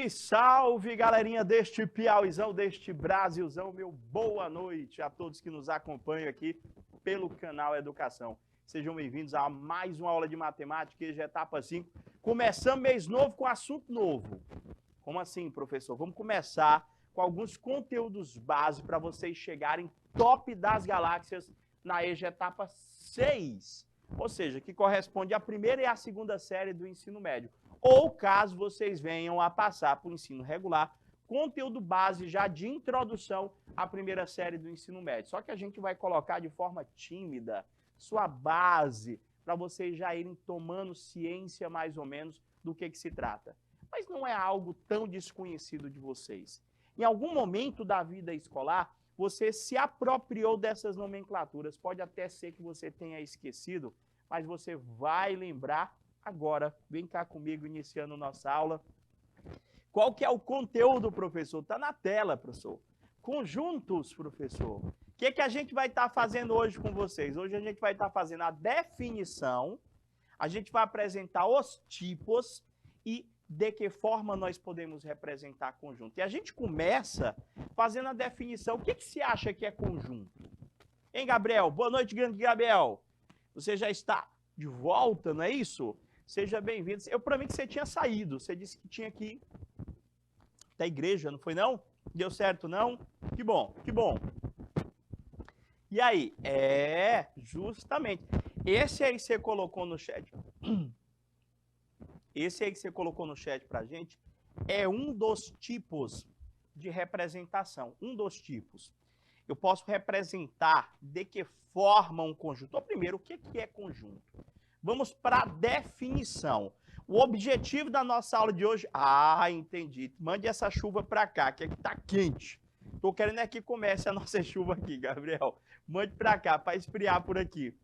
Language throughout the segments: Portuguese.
Salve, salve, galerinha deste Piauizão, deste Brasilzão. Meu boa noite a todos que nos acompanham aqui pelo canal Educação. Sejam bem-vindos a mais uma aula de matemática, hoje é etapa 5. Começamos mês novo com assunto novo. Como assim, professor? Vamos começar com alguns conteúdos base para vocês chegarem top das galáxias na EJA etapa 6. Ou seja, que corresponde à primeira e à segunda série do ensino médio. Ou caso vocês venham a passar para o ensino regular, conteúdo base já de introdução à primeira série do ensino médio. Só que a gente vai colocar de forma tímida, sua base, para vocês já irem tomando ciência mais ou menos do que se trata. Mas não é algo tão desconhecido de vocês. Em algum momento da vida escolar, você se apropriou dessas nomenclaturas. Pode até ser que você tenha esquecido, mas você vai lembrar agora. Vem cá comigo, iniciando nossa aula. Qual que é o conteúdo, professor? Está na tela, professor. Conjuntos, professor. O que a gente vai estar fazendo hoje com vocês? Hoje a gente vai estar fazendo a definição, a gente vai apresentar os tipos e de que forma nós podemos representar conjunto. E a gente começa fazendo a definição. O que se acha que é conjunto? Hein, Gabriel? Boa noite, grande Gabriel. Você já está de volta, não é isso? Seja bem-vindo. Eu para mim que você tinha saído. Você disse que tinha que ir da igreja, não foi não? Deu certo não? Que bom, que bom. E aí? Justamente. Esse aí que você colocou no chat. Esse aí que você colocou no chat pra gente é um dos tipos de representação. Um dos tipos. Eu posso representar de que forma um conjunto. Então, primeiro, o que é conjunto? Vamos para a definição. O objetivo da nossa aula de hoje... Ah, entendi. Mande essa chuva para cá, que aqui tá quente. Tô querendo é que comece a nossa chuva aqui, Gabriel. Mande para cá, para esfriar por aqui.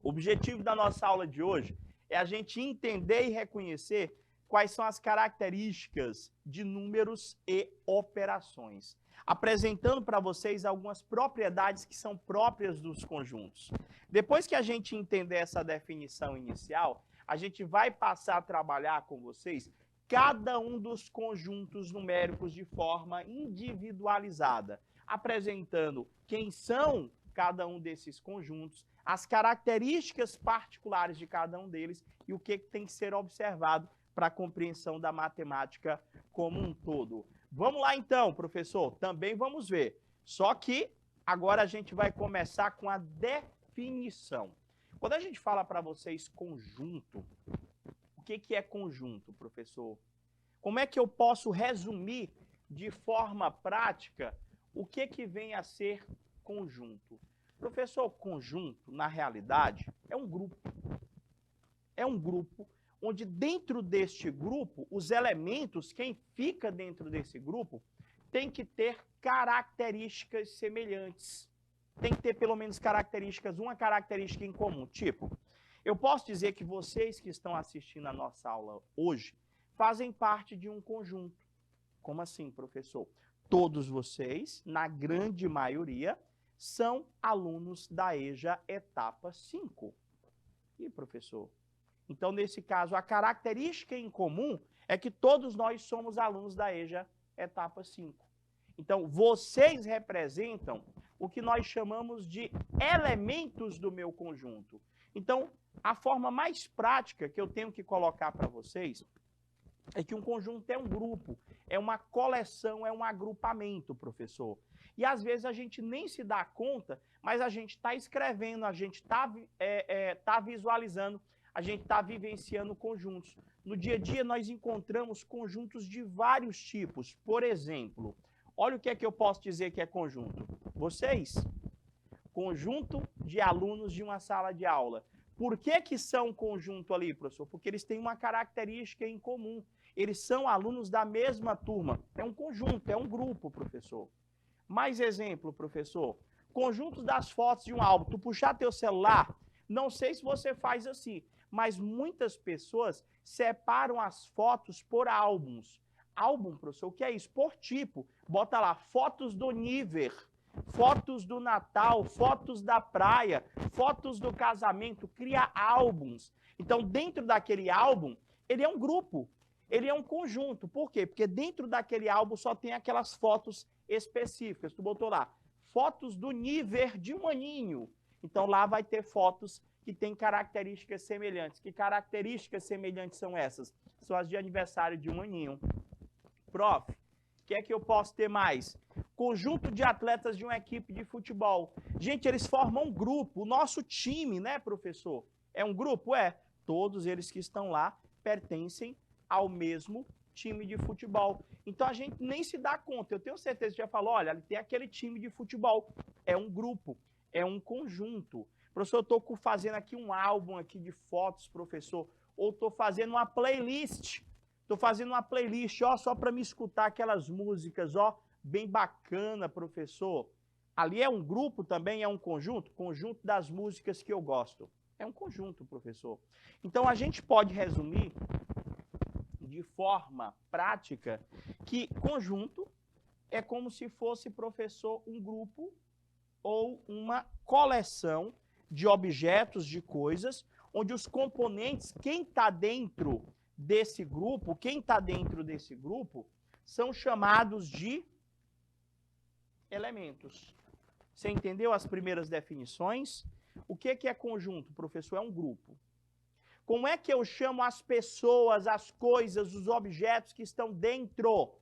O objetivo da nossa aula de hoje é a gente entender e reconhecer quais são as características de números e operações, apresentando para vocês algumas propriedades que são próprias dos conjuntos. Depois que a gente entender essa definição inicial, a gente vai passar a trabalhar com vocês cada um dos conjuntos numéricos de forma individualizada, apresentando quem são cada um desses conjuntos, as características particulares de cada um deles e o que tem que ser observado para a compreensão da matemática como um todo. Vamos lá então, professor, também vamos ver. Só que agora a gente vai começar com a definição. Quando a gente fala para vocês conjunto, o que é conjunto, professor? Como é que eu posso resumir de forma prática o que vem a ser conjunto? Professor, conjunto, na realidade, é um grupo. É um grupo onde dentro deste grupo, os elementos, quem fica dentro desse grupo, tem que ter características semelhantes. Tem que ter pelo menos características, uma característica em comum. Tipo, eu posso dizer que vocês que estão assistindo a nossa aula hoje fazem parte de um conjunto. Como assim, professor? Todos vocês, na grande maioria, são alunos da EJA etapa 5. E, professor? Então, nesse caso, a característica em comum é que todos nós somos alunos da EJA etapa 5. Então, vocês representam o que nós chamamos de elementos do meu conjunto. Então, a forma mais prática que eu tenho que colocar para vocês é que um conjunto é um grupo, é uma coleção, é um agrupamento, professor. E às vezes a gente nem se dá conta, mas a gente está escrevendo, a gente está visualizando, a gente está vivenciando conjuntos. No dia a dia nós encontramos conjuntos de vários tipos. Por exemplo, olha o que é que eu posso dizer que é conjunto. Vocês, conjunto de alunos de uma sala de aula. Por que são conjunto ali, professor? Porque eles têm uma característica em comum. Eles são alunos da mesma turma. É um conjunto, é um grupo, professor. Mais exemplo, professor. Conjuntos das fotos de um álbum. Tu puxar teu celular, não sei se você faz assim, mas muitas pessoas separam as fotos por álbuns. Álbum, professor, o que é isso? Por tipo. Bota lá, fotos do Niver, fotos do Natal, fotos da praia, fotos do casamento, cria álbuns. Então, dentro daquele álbum, ele é um grupo. Ele é um conjunto. Por quê? Porque dentro daquele álbum só tem aquelas fotos específicas. Tu botou lá, fotos do nível de um aninho. Então lá vai ter fotos que têm características semelhantes. Que características semelhantes são essas? São as de aniversário de um aninho. Prof, o que é que eu posso ter mais? Conjunto de atletas de uma equipe de futebol. Gente, eles formam um grupo. O nosso time, né, professor? É um grupo? É. Todos eles que estão lá pertencem ao mesmo time de futebol. Então a gente nem se dá conta. Eu tenho certeza que já falou, olha, tem aquele time de futebol. É um grupo, é um conjunto. Professor, eu estou fazendo aqui um álbum aqui de fotos, professor, ou estou fazendo uma playlist. Estou fazendo uma playlist, ó, só para me escutar aquelas músicas, ó, bem bacana, professor. Ali é um grupo também, é um conjunto? Conjunto das músicas que eu gosto. É um conjunto, professor. Então a gente pode resumir de forma prática que conjunto é como se fosse, professor, um grupo ou uma coleção de objetos, de coisas, onde os componentes, quem está dentro desse grupo, são chamados de elementos. Você entendeu as primeiras definições? O que é conjunto, professor? É um grupo. Como é que eu chamo as pessoas, as coisas, os objetos que estão dentro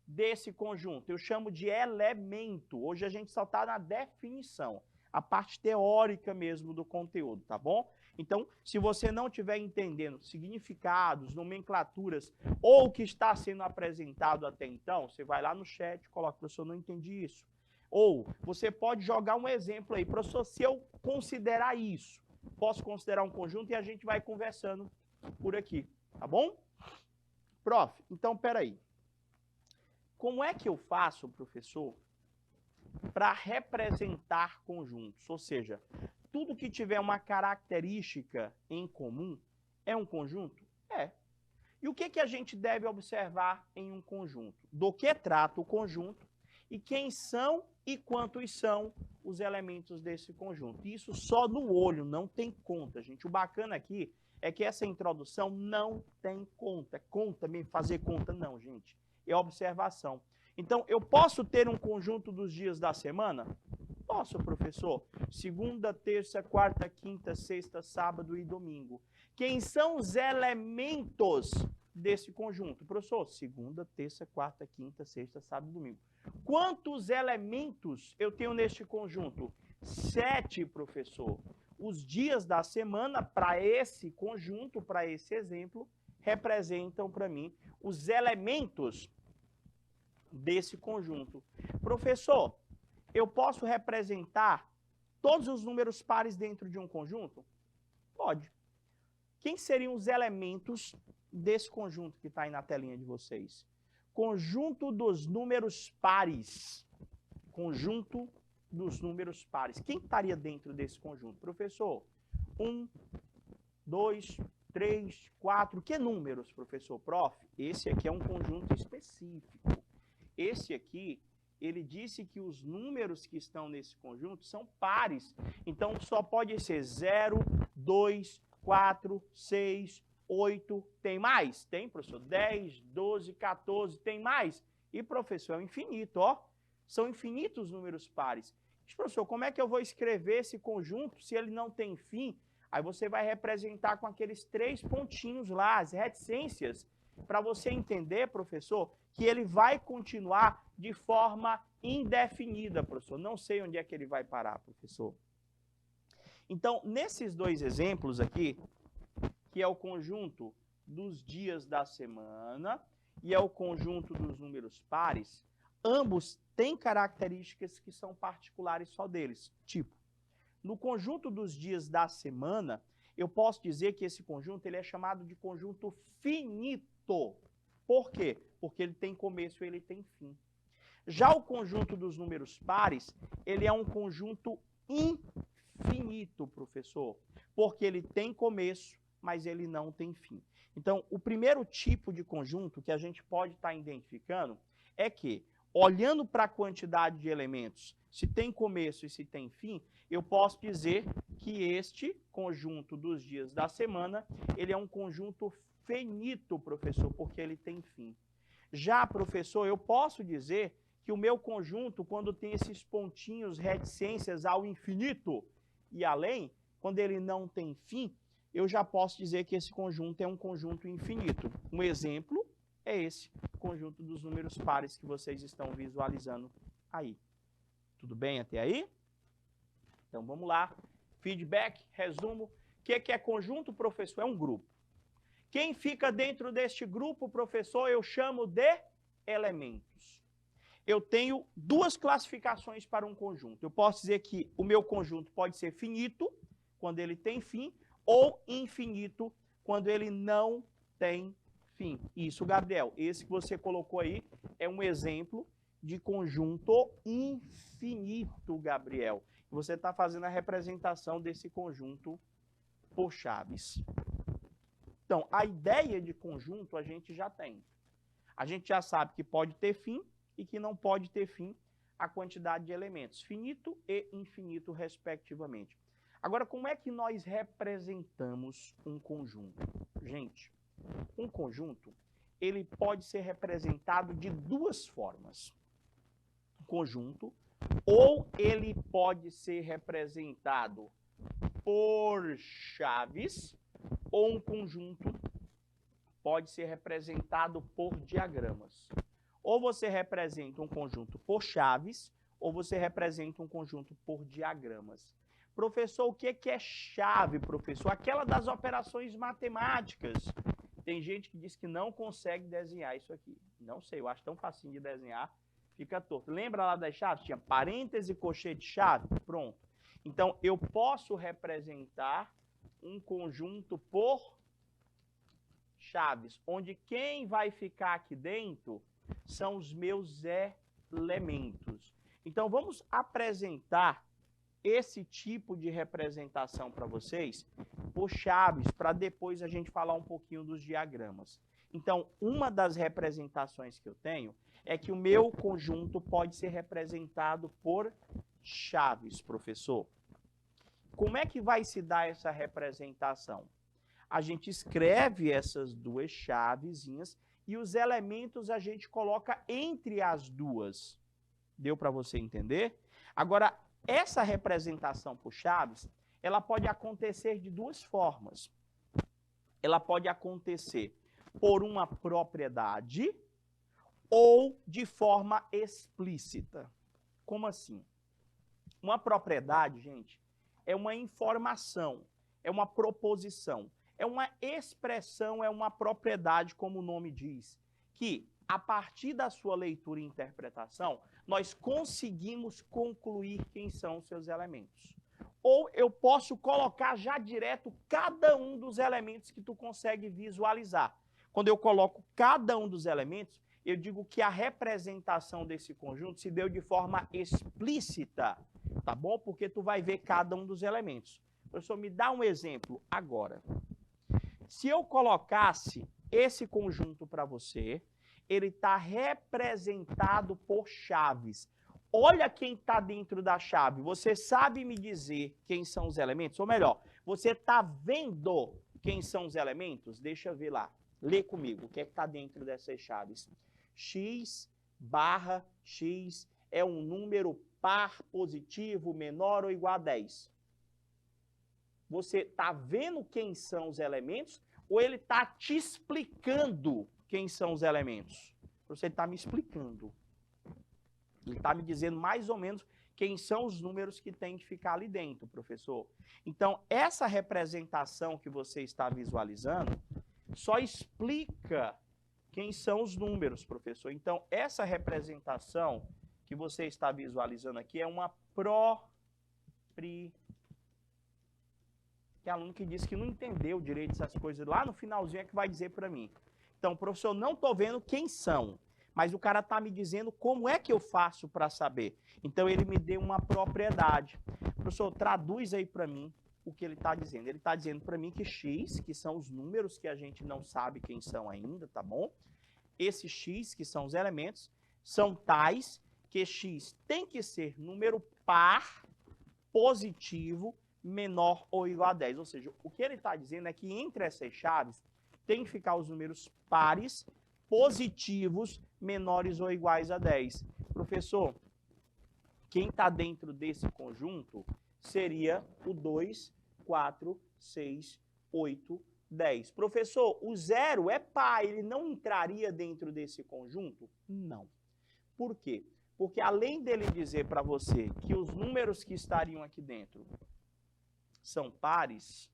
desse conjunto? Eu chamo de elemento. Hoje a gente só está na definição, a parte teórica mesmo do conteúdo, tá bom? Então, se você não estiver entendendo significados, nomenclaturas ou o que está sendo apresentado até então, você vai lá no chat e coloca, professor, não entendi isso. Ou você pode jogar um exemplo aí, professor, se eu considerar isso, posso considerar um conjunto e a gente vai conversando por aqui, tá bom? Prof, então, peraí. Como é que eu faço, professor, para representar conjuntos? Ou seja, tudo que tiver uma característica em comum é um conjunto? É. E o que a gente deve observar em um conjunto? Do que trata o conjunto e quem são e quantos são os elementos desse conjunto. Isso só no olho, não tem conta, gente. O bacana aqui é que essa introdução não tem conta. Conta mesmo, fazer conta não, gente. É observação. Então, eu posso ter um conjunto dos dias da semana? Posso, professor. Segunda, terça, quarta, quinta, sexta, sábado e domingo. Quem são os elementos desse conjunto? Professor, segunda, terça, quarta, quinta, sexta, sábado e domingo. Quantos elementos eu tenho neste conjunto? 7, professor. Os dias da semana, para esse conjunto, para esse exemplo, representam para mim os elementos desse conjunto. Professor, eu posso representar todos os números pares dentro de um conjunto? Pode. Quem seriam os elementos desse conjunto que está aí na telinha de vocês? Conjunto dos números pares. Conjunto dos números pares. Quem estaria dentro desse conjunto? Professor, 1, 2, 3, 4. Que números, professor? Prof, esse aqui é um conjunto específico. Esse aqui, ele disse que os números que estão nesse conjunto são pares. Então, só pode ser 0, 2, 4, 6, 8. Tem mais? Tem, professor. 10, 12, 14. Tem mais? E, professor, é o infinito, ó. São infinitos números pares. Mas, professor, como é que eu vou escrever esse conjunto se ele não tem fim? Aí você vai representar com aqueles 3 pontinhos lá, as reticências, para você entender, professor, que ele vai continuar de forma indefinida, professor. Não sei onde é que ele vai parar, professor. Então, nesses 2 exemplos aqui, que é o conjunto dos dias da semana e é o conjunto dos números pares, ambos têm características que são particulares só deles. Tipo, no conjunto dos dias da semana, eu posso dizer que esse conjunto ele é chamado de conjunto finito. Por quê? Porque ele tem começo e ele tem fim. Já o conjunto dos números pares, ele é um conjunto infinito, professor, porque ele tem começo, mas ele não tem fim. Então, o primeiro tipo de conjunto que a gente pode estar identificando é que, olhando para a quantidade de elementos, se tem começo e se tem fim, eu posso dizer que este conjunto dos dias da semana, ele é um conjunto finito, professor, porque ele tem fim. Já, professor, eu posso dizer que o meu conjunto, quando tem esses pontinhos reticências ao infinito e além, quando ele não tem fim, eu já posso dizer que esse conjunto é um conjunto infinito. Um exemplo é esse conjunto dos números pares que vocês estão visualizando aí. Tudo bem até aí? Então vamos lá. Feedback, resumo. O que é conjunto, professor? É um grupo. Quem fica dentro deste grupo, professor, eu chamo de elementos. Eu tenho duas classificações para um conjunto. Eu posso dizer que o meu conjunto pode ser finito, quando ele tem fim, ou infinito, quando ele não tem fim. Isso, Gabriel, esse que você colocou aí é um exemplo de conjunto infinito, Gabriel. Você está fazendo a representação desse conjunto por chaves. Então, a ideia de conjunto a gente já tem. A gente já sabe que pode ter fim e que não pode ter fim a quantidade de elementos, finito e infinito, respectivamente. Agora, como é que nós representamos um conjunto? Gente, um conjunto, ele pode ser representado de duas formas. Um conjunto, ou ele pode ser representado por chaves, ou um conjunto pode ser representado por diagramas. Ou você representa um conjunto por chaves, ou você representa um conjunto por diagramas. Professor, o que é chave, professor? Aquela das operações matemáticas. Tem gente que diz que não consegue desenhar isso aqui. Não sei, eu acho tão facinho de desenhar, fica torto. Lembra lá das chaves? Tinha parêntese, colchete, chave? Pronto. Então, eu posso representar um conjunto por chaves, onde quem vai ficar aqui dentro são os meus elementos. Então, vamos apresentar esse tipo de representação para vocês por chaves, para depois a gente falar um pouquinho dos diagramas. Então, uma das representações que eu tenho é que o meu conjunto pode ser representado por chaves, professor. Como é que vai se dar essa representação? A gente escreve essas duas chavezinhas e os elementos a gente coloca entre as duas. Deu para você entender? Agora, essa representação por chaves, ela pode acontecer de duas formas. Ela pode acontecer por uma propriedade ou de forma explícita. Como assim? Uma propriedade, gente, é uma informação, é uma proposição, é uma expressão, é uma propriedade, como o nome diz, que a partir da sua leitura e interpretação, nós conseguimos concluir quem são os seus elementos. Ou eu posso colocar já direto cada um dos elementos que tu consegue visualizar. Quando eu coloco cada um dos elementos, eu digo que a representação desse conjunto se deu de forma explícita, tá bom? Porque tu vai ver cada um dos elementos. Professor, me dá um exemplo agora. Se eu colocasse esse conjunto para você, ele está representado por chaves. Olha quem está dentro da chave. Você sabe me dizer quem são os elementos? Ou melhor, você está vendo quem são os elementos? Deixa eu ver lá. Lê comigo. O que é que está dentro dessas chaves? X barra X é um número par positivo menor ou igual a 10. Você está vendo quem são os elementos ou ele está te explicando quem são os elementos? Você está me explicando. Ele está me dizendo mais ou menos quem são os números que tem que ficar ali dentro, professor. Então, essa representação que você está visualizando só explica quem são os números, professor. Então, essa representação que você está visualizando aqui é uma que aluno que disse que não entendeu direito essas coisas, lá no finalzinho é que vai dizer para mim. Então, professor, não estou vendo quem são, mas o cara está me dizendo como é que eu faço para saber. Então, ele me deu uma propriedade. Professor, traduz aí para mim o que ele está dizendo. Ele está dizendo para mim que X, que são os números que a gente não sabe quem são ainda, tá bom? Esses X, que são os elementos, são tais que X tem que ser número par, positivo, menor ou igual a 10. Ou seja, o que ele está dizendo é que entre essas chaves tem que ficar os números pares, positivos, menores ou iguais a 10. Professor, quem está dentro desse conjunto seria o 2, 4, 6, 8, 10. Professor, o 0 é par, ele não entraria dentro desse conjunto? Não. Por quê? Porque além dele dizer para você que os números que estariam aqui dentro são pares,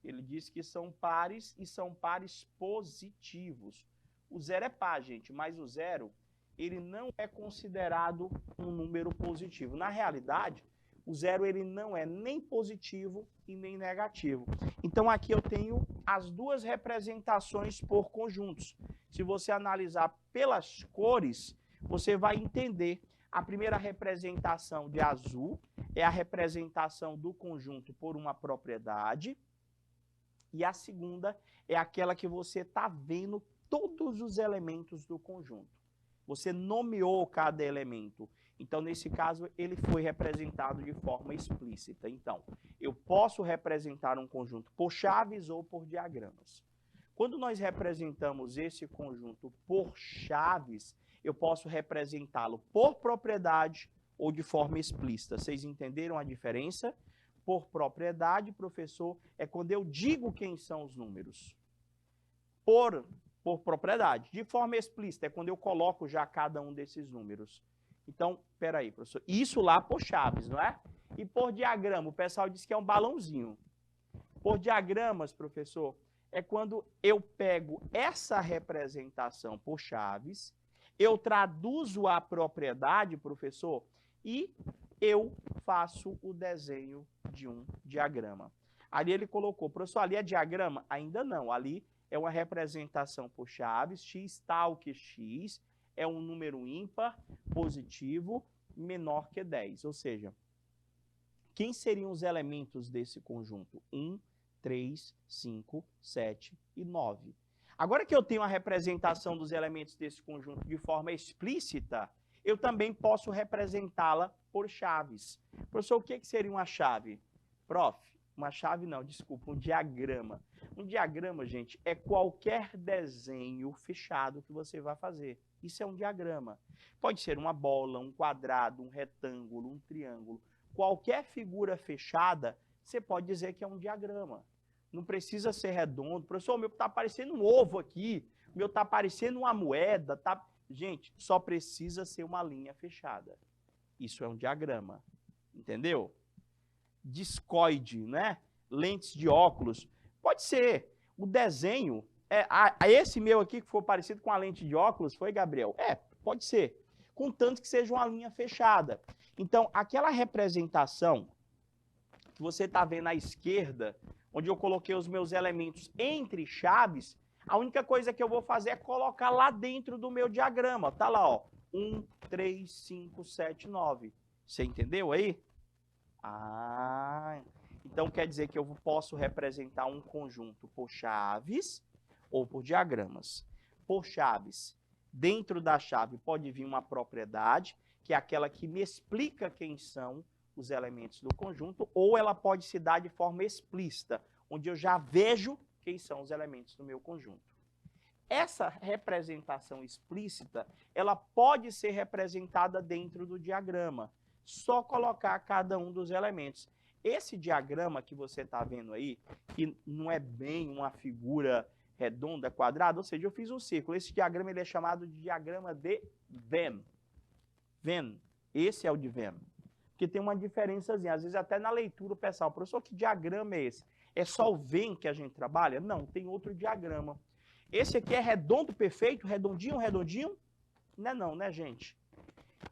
ele diz que são pares e são pares positivos. O 0 é par, gente, mas o 0, ele não é considerado um número positivo. Na realidade, o 0 ele não é nem positivo e nem negativo. Então aqui eu tenho as duas representações por conjuntos. Se você analisar pelas cores, você vai entender. A primeira representação de azul é a representação do conjunto por uma propriedade. E a segunda é aquela que você está vendo todos os elementos do conjunto. Você nomeou cada elemento. Então, nesse caso, ele foi representado de forma explícita. Então, eu posso representar um conjunto por chaves ou por diagramas. Quando nós representamos esse conjunto por chaves, eu posso representá-lo por propriedade ou de forma explícita. Vocês entenderam a diferença? Por propriedade, professor, é quando eu digo quem são os números. Por propriedade. De forma explícita, é quando eu coloco já cada um desses números. Então, peraí, professor. Isso lá por chaves, não é? E por diagrama, o pessoal diz que é um balãozinho. Por diagramas, professor, é quando eu pego essa representação por chaves, eu traduzo a propriedade, professor, e eu faço o desenho de um diagrama. Ali ele colocou, professor, ali é diagrama? Ainda não, ali é uma representação por chaves, x tal que x, é um número ímpar, positivo, menor que 10. Ou seja, quem seriam os elementos desse conjunto? 1, 3, 5, 7 e 9. Agora que eu tenho a representação dos elementos desse conjunto de forma explícita, eu também posso representá-la por chaves. Professor, o que seria uma chave? Prof, uma chave não, desculpa, um diagrama. Um diagrama, gente, é qualquer desenho fechado que você vai fazer. Isso é um diagrama. Pode ser uma bola, um quadrado, um retângulo, um triângulo. Qualquer figura fechada, você pode dizer que é um diagrama. Não precisa ser redondo. Professor, o meu está parecendo um ovo aqui, o meu está parecendo uma moeda. Tá... Gente, só precisa ser uma linha fechada. Isso é um diagrama. Entendeu? Discoide, né? Lentes de óculos. Pode ser. O desenho, esse meu aqui que for parecido com a lente de óculos, foi, Gabriel? Pode ser. Contanto que seja uma linha fechada. Então, aquela representação que você está vendo à esquerda, onde eu coloquei os meus elementos entre chaves, a única coisa que eu vou fazer é colocar lá dentro do meu diagrama. Tá lá, ó. 1, 3, 5, 7, 9. Você entendeu aí? Então quer dizer que eu posso representar um conjunto por chaves ou por diagramas. Por chaves, dentro da chave pode vir uma propriedade, que é aquela que me explica quem são os elementos do conjunto, ou ela pode se dar de forma explícita, onde eu já vejo quem são os elementos do meu conjunto. Essa representação explícita, ela pode ser representada dentro do diagrama. Só colocar cada um dos elementos. Esse diagrama que você está vendo aí, que não é bem uma figura redonda, quadrada, ou seja, eu fiz um círculo. Esse diagrama ele é chamado de diagrama de Venn. Venn. Esse é o de Venn. Porque tem uma diferençazinha. Às vezes até na leitura o pessoal, professor, que diagrama é esse? É só o Venn que a gente trabalha? Não, tem outro diagrama. Esse aqui é redondo, perfeito, redondinho, redondinho? Não é não, né, gente?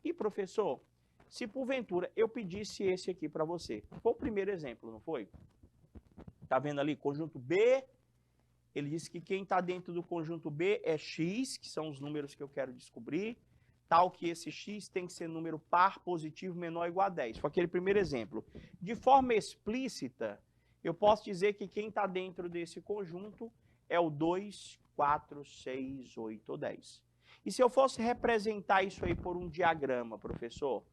E, professor, se porventura eu pedisse esse aqui para você, foi o primeiro exemplo, não foi? Tá vendo ali, conjunto B, ele disse que quem está dentro do conjunto B é x, que são os números que eu quero descobrir, tal que esse x tem que ser número par positivo menor ou igual a 10. Foi aquele primeiro exemplo. De forma explícita, eu posso dizer que quem está dentro desse conjunto é o 2, 4, 6, 8 ou 10. E se eu fosse representar isso aí por um diagrama, professor?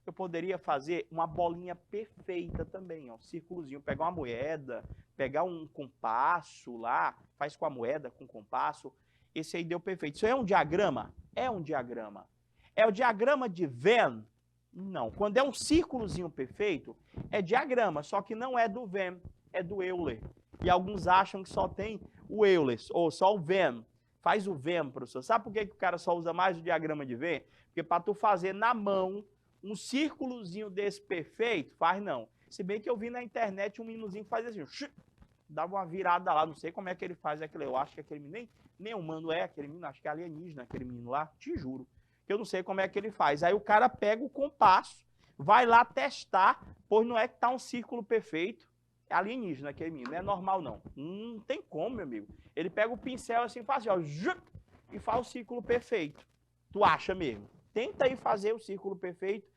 Eu poderia fazer uma bolinha perfeita também, ó, um círculozinho, pegar uma moeda, pegar um compasso lá, faz com a moeda, com o compasso, esse aí deu perfeito. Isso aí é um diagrama? É um diagrama. É o diagrama de Venn? Não. Quando é um círculozinho perfeito, é diagrama, só que não é do Venn, é do Euler. E alguns acham que só tem o Euler, ou só o Venn. Faz o Venn, professor. Sabe por que o cara só usa mais o diagrama de Venn? Porque para tu fazer na mão um círculozinho desse perfeito, faz não. Se bem que eu vi na internet um meninozinho que faz assim, dava uma virada lá, não sei como é que ele faz aquilo. Eu acho que aquele menino, nem humano é aquele menino, acho que é alienígena aquele menino lá, te juro. Eu não sei como é que ele faz. Aí o cara pega o compasso, vai lá testar, pois não é que tá um círculo perfeito. É alienígena aquele menino, não é normal não. Não tem como, meu amigo. Ele pega o pincel assim, faz assim, ó, e faz o círculo perfeito. Tu acha mesmo? Tenta aí fazer o círculo perfeito.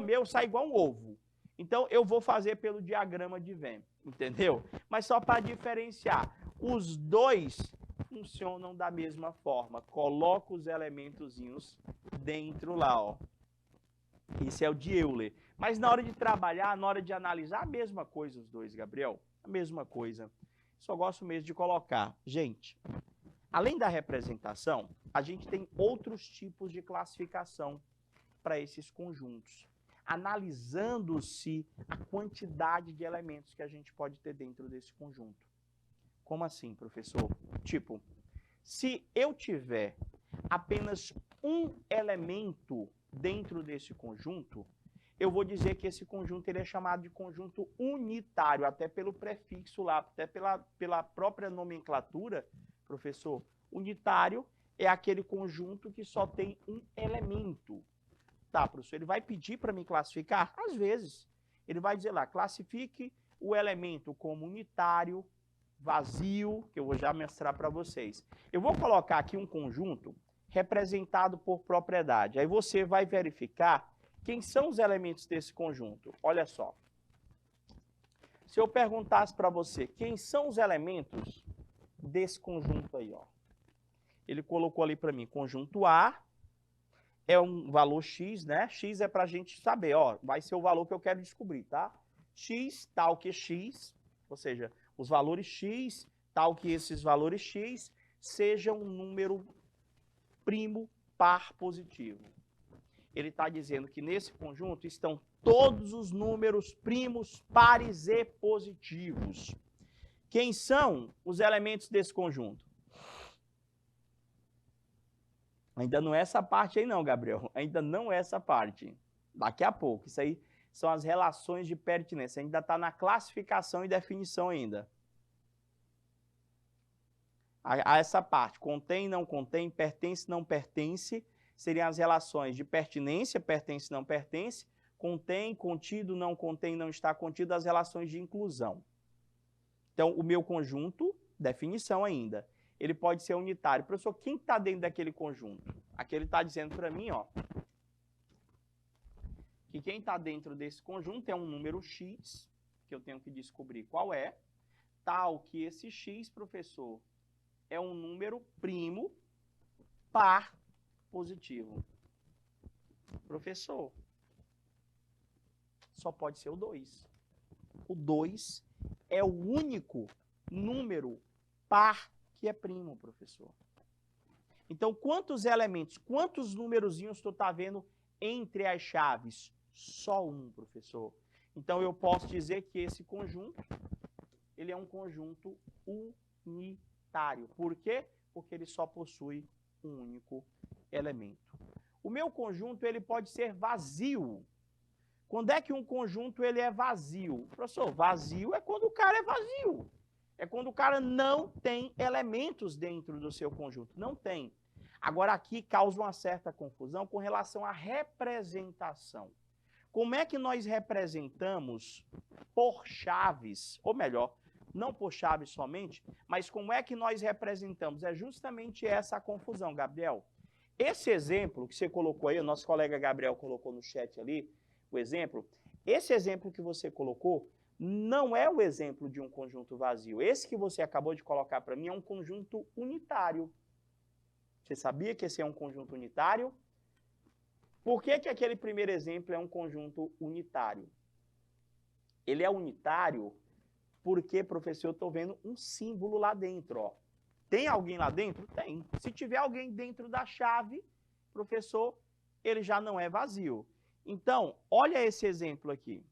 Meu sai igual um ovo. Então eu vou fazer pelo diagrama de Venn, entendeu? Mas só para diferenciar, os dois funcionam da mesma forma. Coloca os elementozinhos dentro lá, ó. Esse é o de Euler. Mas na hora de trabalhar, na hora de analisar, a mesma coisa os dois, Gabriel. A mesma coisa. Só gosto mesmo de colocar. Gente, além da representação, a gente tem outros tipos de classificação para esses conjuntos, analisando-se a quantidade de elementos que a gente pode ter dentro desse conjunto. Como assim, professor? Tipo, se eu tiver apenas um elemento dentro desse conjunto, eu vou dizer que esse conjunto ele é chamado de conjunto unitário, até pelo prefixo lá, até pela própria nomenclatura, professor. Unitário é aquele conjunto que só tem um elemento. Tá, professor, ele vai pedir para me classificar? Às vezes. Ele vai dizer lá, classifique o elemento como unitário, vazio, que eu vou já mostrar para vocês. Eu vou colocar aqui um conjunto representado por propriedade. Aí você vai verificar quem são os elementos desse conjunto. Olha só. Se eu perguntasse para você quem são os elementos desse conjunto aí, ó. Ele colocou ali para mim, conjunto A é um valor X, né? X é para a gente saber, ó, vai ser o valor que eu quero descobrir, tá? X tal que X, ou seja, os valores X tal que esses valores X sejam um número primo par positivo. Ele está dizendo que nesse conjunto estão todos os números primos pares e positivos. Quem são os elementos desse conjunto? Ainda não é essa parte aí não, Gabriel. Ainda não é essa parte. Daqui a pouco. Isso aí são as relações de pertinência. Ainda está na classificação e definição ainda. A essa parte, contém, não contém, pertence, não pertence, seriam as relações de pertinência, pertence, não pertence, contém, contido, não está contido, as relações de inclusão. Então, o meu conjunto, definição ainda, ele pode ser unitário. Professor, quem está dentro daquele conjunto? Aqui ele está dizendo para mim, ó, que quem está dentro desse conjunto é um número X, que eu tenho que descobrir qual é, tal que esse X, professor, é um número primo par positivo. Professor, só pode ser o 2. O 2 é o único número par que é primo, professor. Então, quantos elementos, quantos numerozinhos tu está vendo entre as chaves? Só um, professor. Então, eu posso dizer que esse conjunto, ele é um conjunto unitário. Por quê? Porque ele só possui um único elemento. O meu conjunto, ele pode ser vazio. Quando é que um conjunto ele é vazio? Professor, vazio é quando o cara é vazio. É quando o cara não tem elementos dentro do seu conjunto. Não tem. Agora aqui causa uma certa confusão com relação à representação. Como é que nós representamos por chaves, ou melhor, não por chaves somente, mas como é que nós representamos? É justamente essa a confusão, Gabriel. Esse exemplo que você colocou aí, o nosso colega Gabriel colocou no chat ali, o exemplo, esse exemplo que você colocou não é o exemplo de um conjunto vazio. Esse que você acabou de colocar para mim é um conjunto unitário. Você sabia que esse é um conjunto unitário? Por que que aquele primeiro exemplo é um conjunto unitário? Ele é unitário porque, professor, eu estou vendo um símbolo lá dentro, ó. Tem alguém lá dentro? Tem. Se tiver alguém dentro da chave, professor, ele já não é vazio. Então, olha esse exemplo aqui.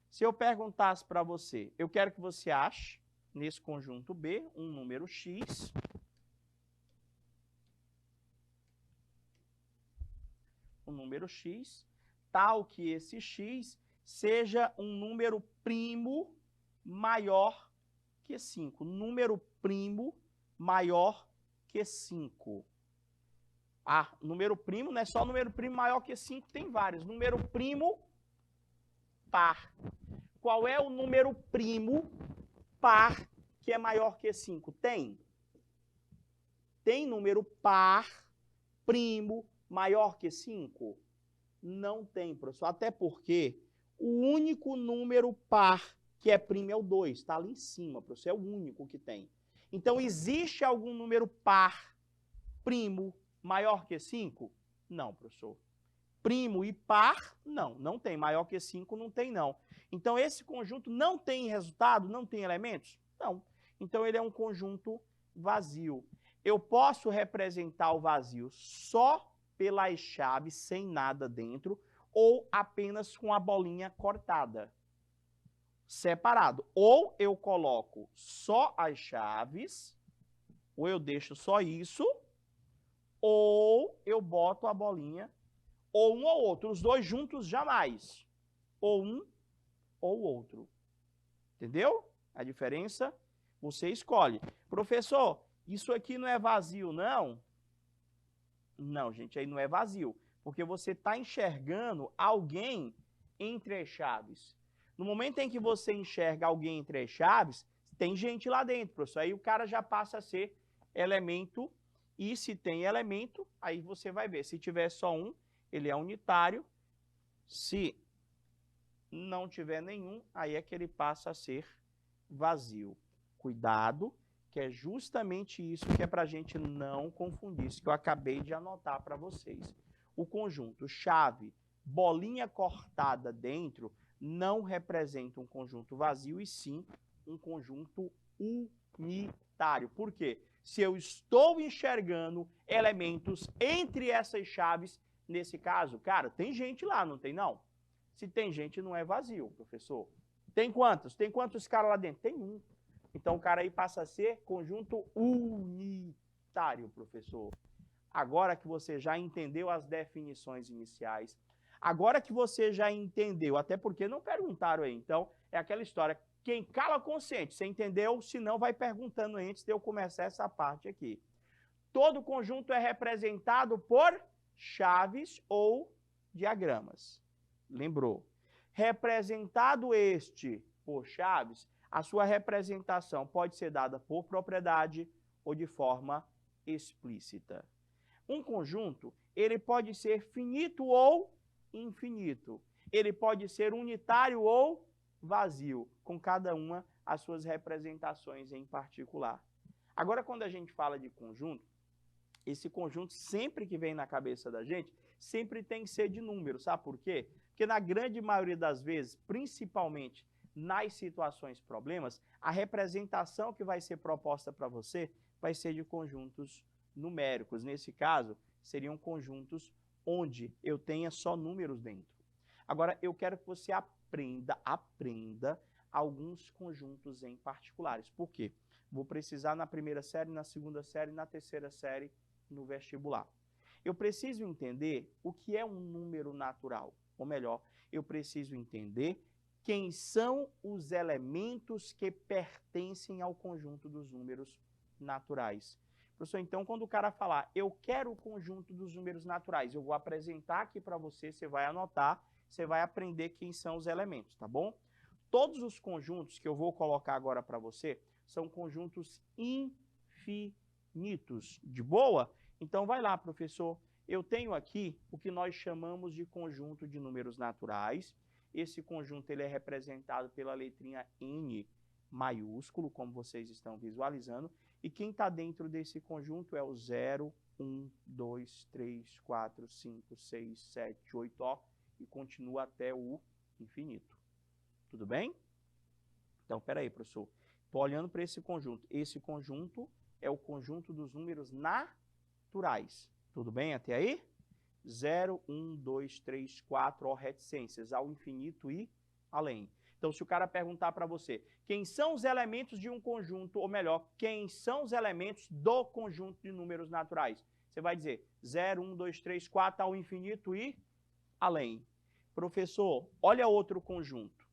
Se eu perguntasse para você, eu quero que você ache, nesse conjunto B, um número x. Um número x, tal que esse x seja um número primo maior que 5. Número primo maior que 5. Ah, número primo não é só número primo maior que 5, tem vários. Número primo par. Qual é o número primo par que é maior que 5? Tem. Tem número par primo maior que 5? Não tem, professor. Até porque o único número par que é primo é o 2. Está ali em cima, professor. É o único que tem. Então, existe algum número par primo maior que 5? Não, professor. Primo e par, não. Não tem. Maior que 5, não tem, não. Então, esse conjunto não tem resultado? Não tem elementos? Não. Então, ele é um conjunto vazio. Eu posso representar o vazio só pelas chaves, sem nada dentro, ou apenas com a bolinha cortada, separado. Ou eu coloco só as chaves, ou eu deixo só isso, ou eu boto a bolinha, ou um ou outro. Os dois juntos, jamais. Ou um ou outro. Entendeu? A diferença, você escolhe. Professor, isso aqui não é vazio, não? Não, gente, aí não é vazio. Porque você está enxergando alguém entre as chaves. No momento em que você enxerga alguém entre as chaves, tem gente lá dentro, professor. Aí o cara já passa a ser elemento. E se tem elemento, aí você vai ver. Se tiver só um, ele é unitário. Se não tiver nenhum, aí é que ele passa a ser vazio. Cuidado, que é justamente isso que é para a gente não confundir, isso que eu acabei de anotar para vocês. O conjunto chave, bolinha cortada dentro, não representa um conjunto vazio, e sim um conjunto unitário. Por quê? Se eu estou enxergando elementos entre essas chaves, nesse caso, cara, tem gente lá, não tem não? Se tem gente, não é vazio, professor. Tem quantos? Tem quantos caras lá dentro? Tem um. Então, o cara aí passa a ser conjunto unitário, professor. Agora que você já entendeu as definições iniciais, agora que você já entendeu, até porque não perguntaram aí, então, é aquela história, quem cala consciente, você entendeu? Se não, vai perguntando antes de eu começar essa parte aqui. Todo conjunto é representado por chaves ou diagramas. Lembrou? Representado este por chaves, a sua representação pode ser dada por propriedade ou de forma explícita. Um conjunto, ele pode ser finito ou infinito. Ele pode ser unitário ou vazio, com cada uma as suas representações em particular. Agora, quando a gente fala de conjunto, esse conjunto, sempre que vem na cabeça da gente, sempre tem que ser de número. Sabe por quê? Porque na grande maioria das vezes, principalmente nas situações problemas, a representação que vai ser proposta para você vai ser de conjuntos numéricos. Nesse caso, seriam conjuntos onde eu tenha só números dentro. Agora, eu quero que você aprenda alguns conjuntos em particulares. Por quê? Vou precisar na primeira série, na segunda série, na terceira série, no vestibular. Eu preciso entender o que é um número natural. Ou melhor, eu preciso entender quem são os elementos que pertencem ao conjunto dos números naturais. Professor, então, quando o cara falar, eu quero o conjunto dos números naturais, eu vou apresentar aqui para você, você vai anotar, você vai aprender quem são os elementos, tá bom? Todos os conjuntos que eu vou colocar agora para você são conjuntos infinitos. De boa? Então, vai lá, professor. Eu tenho aqui o que nós chamamos de conjunto de números naturais. Esse conjunto ele é representado pela letrinha N maiúsculo, como vocês estão visualizando. E quem está dentro desse conjunto é o 0, 1, 2, 3, 4, 5, 6, 7, 8, ó, e continua até o infinito. Tudo bem? Então, peraí, professor. Estou olhando para esse conjunto. Esse conjunto é o conjunto dos números naturais. Tudo bem até aí? 0, 1, 2, 3, 4, ó, reticências, ao infinito e além. Então, se o cara perguntar para você, quem são os elementos de um conjunto, ou melhor, quem são os elementos do conjunto de números naturais? Você vai dizer 0, 1, 2, 3, 4, ao infinito e além. Professor, olha outro conjunto.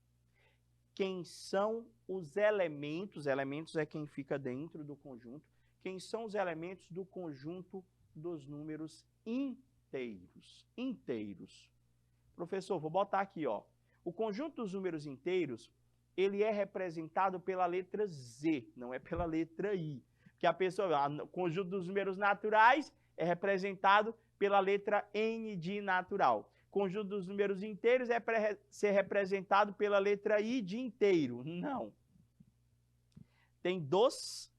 Quem são os elementos? Elementos é quem fica dentro do conjunto. Quem são os elementos do conjunto dos números inteiros? Inteiros. Professor, vou botar aqui, ó. O conjunto dos números inteiros, ele é representado pela letra Z, não é pela letra I. Que a pessoa, o conjunto dos números naturais é representado pela letra N de natural. Conjunto dos números inteiros é para ser representado pela letra I de inteiro. Não. Tem dos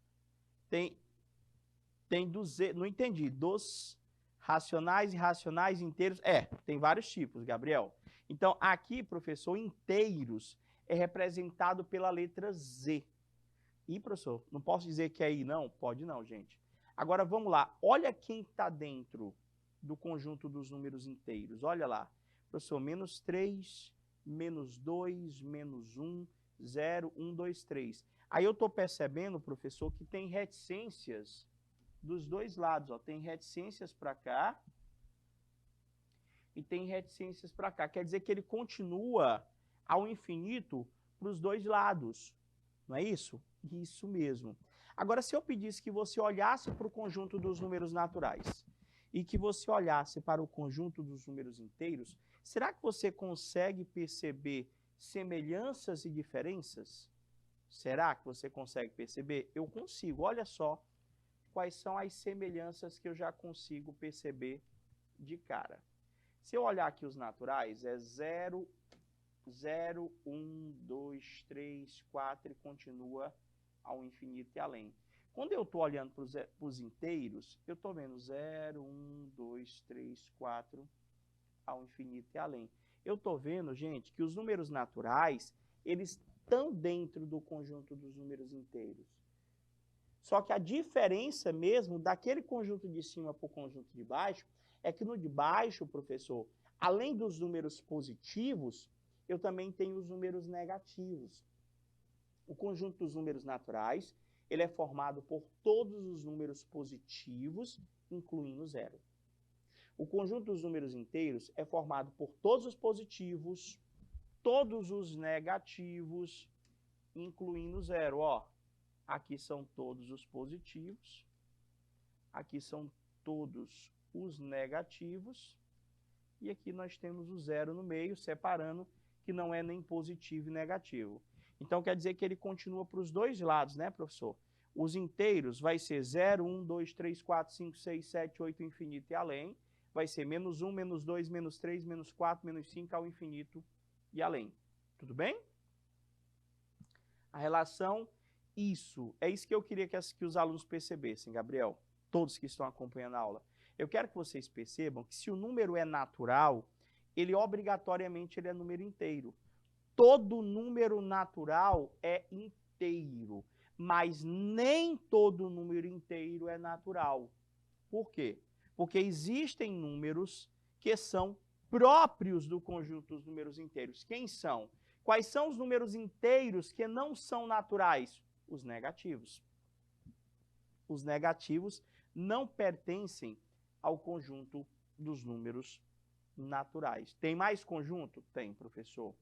Z, não entendi. Dos racionais, irracionais, inteiros. Tem vários tipos, Gabriel. Então, aqui, professor, inteiros é representado pela letra Z. E, professor, não posso dizer que é I, não? Pode não, gente. Agora, vamos lá. Olha quem está dentro do conjunto dos números inteiros. Olha lá. Professor, menos 3, menos 2, menos 1, 0, 1, 2, 3. Aí eu estou percebendo, professor, que tem reticências dos dois lados. Ó. Tem reticências para cá e tem reticências para cá. Quer dizer que ele continua ao infinito para os dois lados. Não é isso? Isso mesmo. Agora, se eu pedisse que você olhasse para o conjunto dos números naturais e que você olhasse para o conjunto dos números inteiros, será que você consegue perceber semelhanças e diferenças? Será que você consegue perceber? Eu consigo. Olha só quais são as semelhanças que eu já consigo perceber de cara. Se eu olhar aqui os naturais, é 0, 0, 1, 2, 3, 4 e continua ao infinito e além. Quando eu estou olhando para os inteiros, eu estou vendo 0, 1, 2, 3, 4 ao infinito e além. Eu estou vendo, gente, que os números naturais, eles estão dentro do conjunto dos números inteiros. Só que a diferença mesmo daquele conjunto de cima para o conjunto de baixo é que no de baixo, professor, além dos números positivos, eu também tenho os números negativos. O conjunto dos números naturais, ele é formado por todos os números positivos, incluindo zero. O conjunto dos números inteiros é formado por todos os positivos, todos os negativos, incluindo zero. Ó, aqui são todos os positivos, aqui são todos os negativos, e aqui nós temos o zero no meio, separando que não é nem positivo e negativo. Então, quer dizer que ele continua para os dois lados, né, professor? Os inteiros vai ser 0, 1, 2, 3, 4, 5, 6, 7, 8, infinito e além. Vai ser menos 1, menos 2, menos 3, menos 4, menos 5 ao infinito e além. Tudo bem? A relação, isso. É isso que eu queria que os alunos percebessem, Gabriel. Todos que estão acompanhando a aula. Eu quero que vocês percebam que se o número é natural, ele obrigatoriamente é número inteiro. Todo número natural é inteiro, mas nem todo número inteiro é natural. Por quê? Porque existem números que são próprios do conjunto dos números inteiros. Quem são? Quais são os números inteiros que não são naturais? Os negativos. Os negativos não pertencem ao conjunto dos números naturais. Tem mais conjunto? Tem, professor.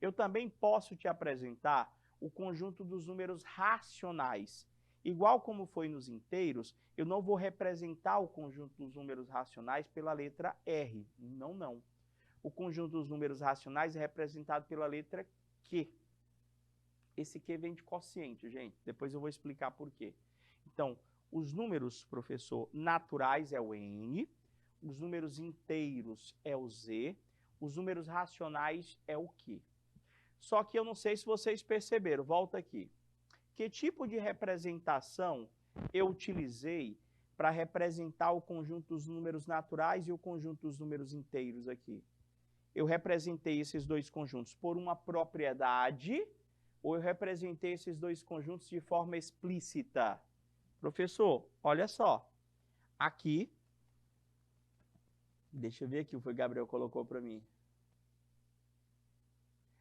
Eu também posso te apresentar o conjunto dos números racionais. Igual como foi nos inteiros, eu não vou representar o conjunto dos números racionais pela letra R. Não, não. O conjunto dos números racionais é representado pela letra Q. Esse Q vem de quociente, gente. Depois eu vou explicar por quê. Então, os números, professor, naturais é o N, os números inteiros é o Z, os números racionais é o Q. Só que eu não sei se vocês perceberam, volta aqui. Que tipo de representação eu utilizei para representar o conjunto dos números naturais e o conjunto dos números inteiros aqui? Eu representei esses dois conjuntos por uma propriedade ou eu representei esses dois conjuntos de forma explícita? Professor, olha só. Aqui, deixa eu ver aqui o que o Gabriel colocou para mim.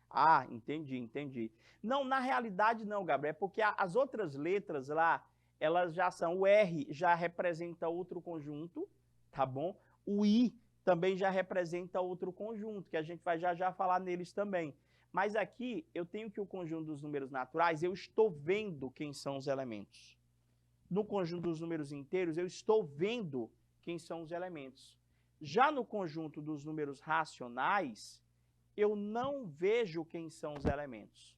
Ah, entendi. Não, na realidade não, Gabriel, é porque as outras letras lá, elas já são, o R já representa outro conjunto, tá bom? O I também já representa outro conjunto, que a gente vai já falar neles também. Mas aqui, eu tenho que o conjunto dos números naturais, eu estou vendo quem são os elementos. No conjunto dos números inteiros, eu estou vendo quem são os elementos. Já no conjunto dos números racionais, eu não vejo quem são os elementos.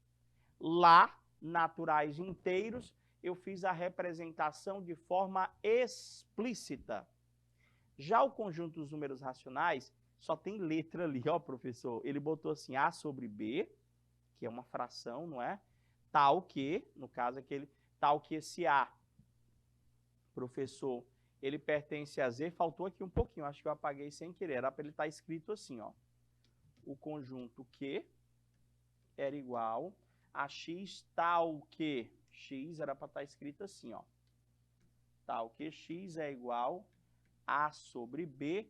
Lá, naturais inteiros, eu fiz a representação de forma explícita. Já o conjunto dos números racionais, só tem letra ali, ó, professor. Ele botou assim, A sobre B, que é uma fração, não é? Tal que, no caso aquele, tal que esse A, professor, ele pertence a Z, faltou aqui um pouquinho, acho que eu apaguei sem querer, era para ele estar escrito assim, ó. O conjunto Q era igual a X tal que, X era para estar escrito assim, ó. Tal que X é igual a sobre B,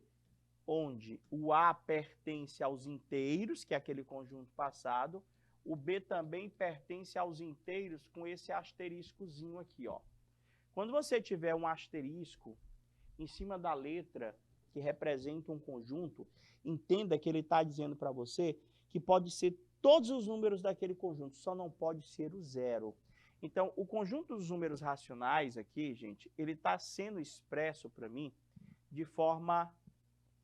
onde o A pertence aos inteiros, que é aquele conjunto passado, o B também pertence aos inteiros com esse asteriscozinho aqui, ó. Quando você tiver um asterisco em cima da letra que representa um conjunto, entenda que ele está dizendo para você que pode ser todos os números daquele conjunto, só não pode ser o zero. Então, o conjunto dos números racionais aqui, gente, ele está sendo expresso para mim de forma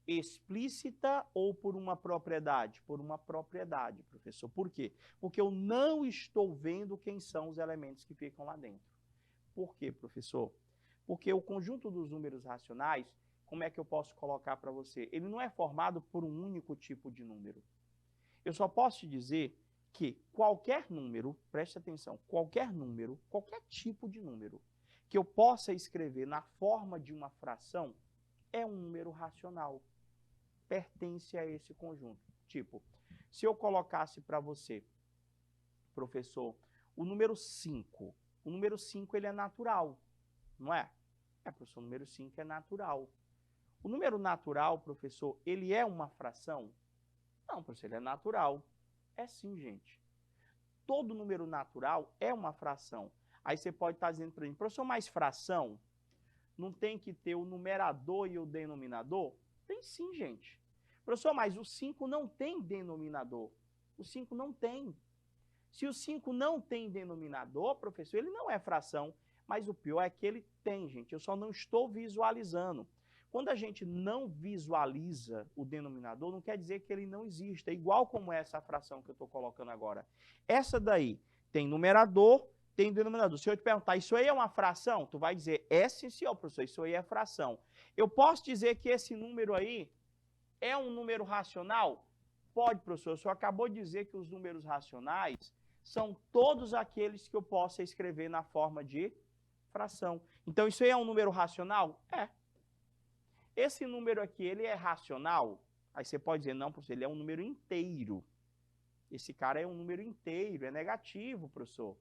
explícita ou por uma propriedade? Por uma propriedade, professor. Por quê? Porque eu não estou vendo quem são os elementos que ficam lá dentro. Por quê, professor? Porque o conjunto dos números racionais, como é que eu posso colocar para você? Ele não é formado por um único tipo de número. Eu só posso te dizer que qualquer número, preste atenção, qualquer número, qualquer tipo de número que eu possa escrever na forma de uma fração é um número racional. Pertence a esse conjunto. Tipo, se eu colocasse para você, professor, o número 5. O número 5 ele é natural, não é? É, professor, o número 5 é natural. O número natural, professor, ele é uma fração? Não, professor, ele é natural. É sim, gente. Todo número natural é uma fração. Aí você pode estar dizendo para mim, professor, mas fração não tem que ter o numerador e o denominador? Tem sim, gente. Professor, mas o 5 não tem denominador. O 5 não tem. Se o 5 não tem denominador, professor, ele não é fração. Mas o pior é que ele tem, gente. Eu só não estou visualizando. Quando a gente não visualiza o denominador, não quer dizer que ele não exista. É igual como essa fração que eu estou colocando agora. Essa daí tem numerador, tem denominador. Se eu te perguntar, isso aí é uma fração? Tu vai dizer, é sim, senhor, professor, isso aí é fração. Eu posso dizer que esse número aí é um número racional? Pode, professor. O senhor acabou de dizer que os números racionais são todos aqueles que eu possa escrever na forma de fração. Então, isso aí é um número racional? É. Esse número aqui, ele é racional? Aí você pode dizer, não, professor, ele é um número inteiro. Esse cara é um número inteiro, é negativo, professor.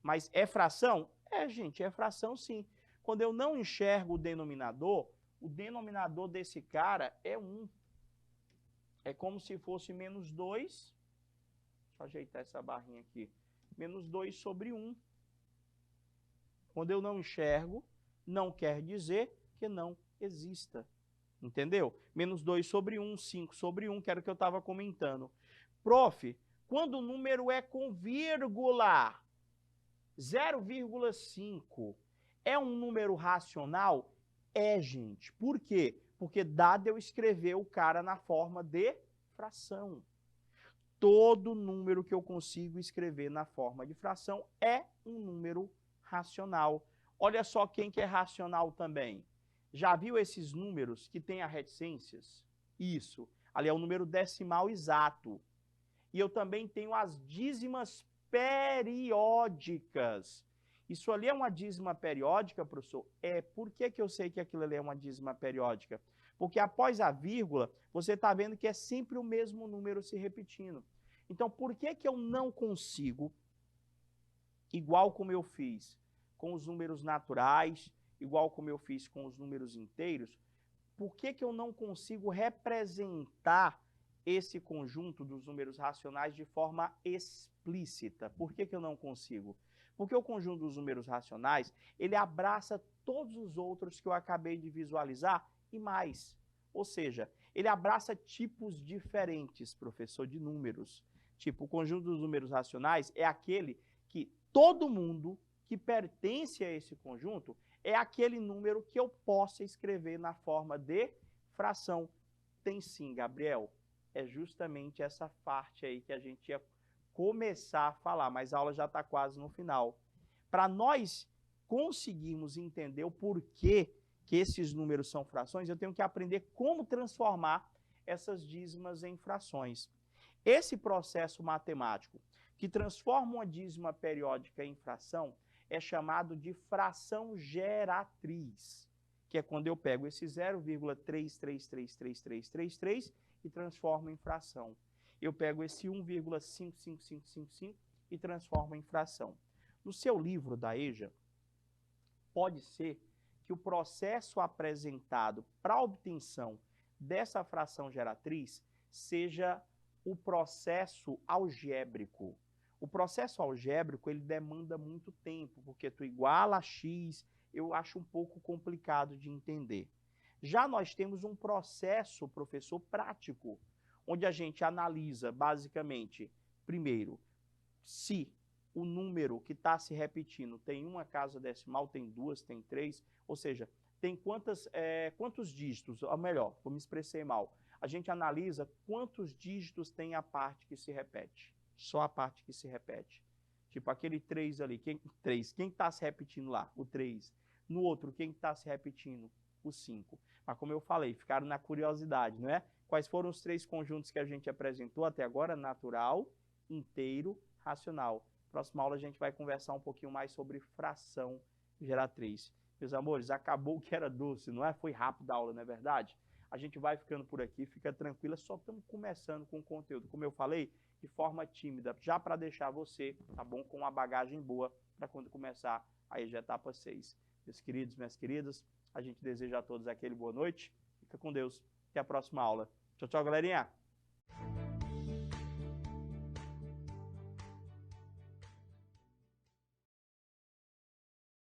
Mas é fração? É, gente, é fração sim. Quando eu não enxergo o denominador desse cara é 1. É como se fosse menos 2. Deixa eu ajeitar essa barrinha aqui. Menos 2 sobre 1. Quando eu não enxergo, não quer dizer que não exista. Entendeu? Menos 2 sobre 1, 5 sobre 1, que era o que eu estava comentando. Prof, quando o número é com vírgula, 0,5, é um número racional? É, gente. Por quê? Porque dá de eu escrever o cara na forma de fração. Todo número que eu consigo escrever na forma de fração é um número racional. Olha só quem que é racional também. Já viu esses números que têm as reticências? Isso. Ali é o número decimal exato. E eu também tenho as dízimas periódicas. Isso ali é uma dízima periódica, professor? Por que que eu sei que aquilo ali é uma dízima periódica? Porque após a vírgula, você está vendo que é sempre o mesmo número se repetindo. Então, por que que eu não consigo, igual como eu fiz com os números naturais, igual como eu fiz com os números inteiros, por que que eu não consigo representar esse conjunto dos números racionais de forma explícita? Por que que eu não consigo? Porque o conjunto dos números racionais, ele abraça todos os outros que eu acabei de visualizar e mais. Ou seja, ele abraça tipos diferentes, professor, de números. Tipo, o conjunto dos números racionais é aquele que todo mundo que pertence a esse conjunto é aquele número que eu possa escrever na forma de fração. Tem sim, Gabriel. É justamente essa parte aí que a gente ia começar a falar, mas a aula já está quase no final. Para nós conseguirmos entender o porquê que esses números são frações, eu tenho que aprender como transformar essas dízimas em frações. Esse processo matemático que transforma uma dízima periódica em fração é chamado de fração geratriz, que é quando eu pego esse 0,333333 e transformo em fração. Eu pego esse 1,55555 e transformo em fração. No seu livro da EJA, pode ser que o processo apresentado para a obtenção dessa fração geratriz seja o processo algébrico. O processo algébrico, ele demanda muito tempo, porque tu iguala a x, eu acho um pouco complicado de entender. Já nós temos um processo, professor, prático, onde a gente analisa, basicamente, primeiro, se o número que está se repetindo tem uma casa decimal, tem duas, tem três, ou seja, tem quantos dígitos, ou melhor, vou me expressar mal, a gente analisa quantos dígitos tem a parte que se repete, só a parte que se repete. Tipo aquele 3 ali, quem está se repetindo lá? O 3. No outro, quem está se repetindo? O 5. Mas como eu falei, ficaram na curiosidade, não é? Quais foram os 3 conjuntos que a gente apresentou até agora? Natural, inteiro, racional. Próxima aula a gente vai conversar um pouquinho mais sobre fração geratriz. Meus amores, acabou o que era doce, não é? Foi rápido a aula, não é verdade? A gente vai ficando por aqui, fica tranquila, só estamos começando com o conteúdo, como eu falei, de forma tímida, já para deixar você, tá bom, com uma bagagem boa para quando começar aí já etapa 6. Meus queridos, minhas queridas, a gente deseja a todos aquele boa noite, fica com Deus, até a próxima aula. Tchau, tchau, galerinha!